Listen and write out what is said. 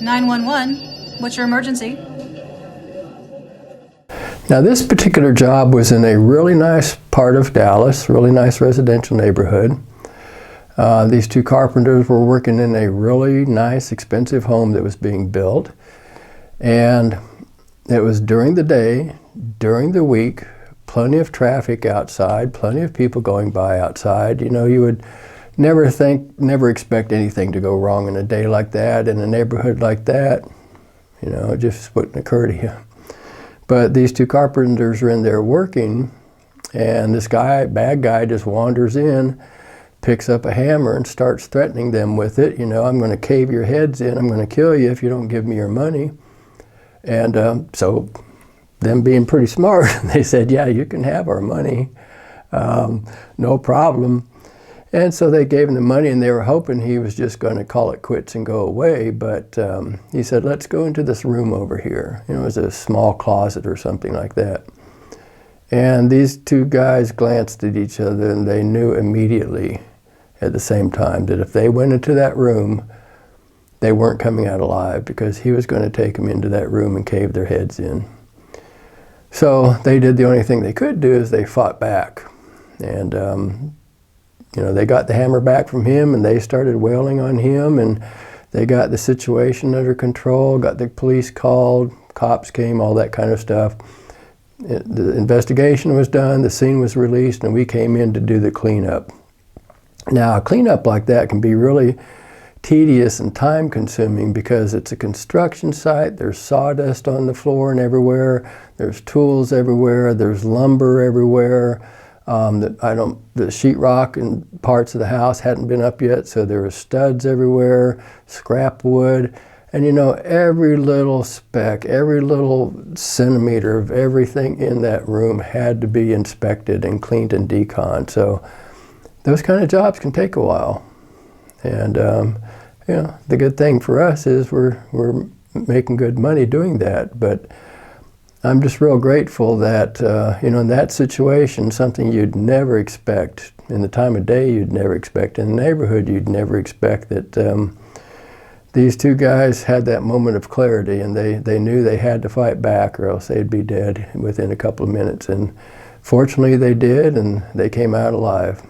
911, what's your emergency? Now this particular job was in a really nice part of Dallas, really nice residential neighborhood. These two carpenters were working in a really nice, expensive home that was being built. And it was during the day, during the week, plenty of traffic outside, plenty of people going by outside. You know, you would never expect anything to go wrong in a day like that, in a neighborhood like that. You know, it just wouldn't occur to you. But these two carpenters are in there working, and this guy, bad guy, just wanders in, picks up a hammer and starts threatening them with it. You know, I'm going to cave your heads in, I'm going to kill you if you don't give me your money. And so them being pretty smart, they said, yeah, you can have our money, no problem. And so they gave him the money, and they were hoping he was just going to call it quits and go away. But he said, let's go into this room over here. You know, it was a small closet or something like that. And these two guys glanced at each other, and they knew immediately at the same time that if they went into that room, they weren't coming out alive, because he was going to take them into that room and cave their heads in. So they did the only thing they could do, is they fought back. And you know, they got the hammer back from him, and they started wailing on him, and they got the situation under control, got the police called, cops came, all that kind of stuff. The investigation was done, the scene was released, and we came in to do the cleanup. Now, a cleanup like that can be really tedious and time-consuming, because it's a construction site. There's sawdust on the floor and everywhere. There's tools everywhere. There's lumber everywhere. The sheetrock in parts of the house hadn't been up yet, so there were studs everywhere, scrap wood, and you know, every little speck, every little centimeter of everything in that room had to be inspected and cleaned and deconned. So those kind of jobs can take a while. And you know, the good thing for us is we're making good money doing that. But I'm just real grateful that, you know, in that situation, something you'd never expect, in the time of day you'd never expect, in the neighborhood you'd never expect, that these two guys had that moment of clarity, and they knew they had to fight back or else they'd be dead within a couple of minutes. And fortunately they did, and they came out alive.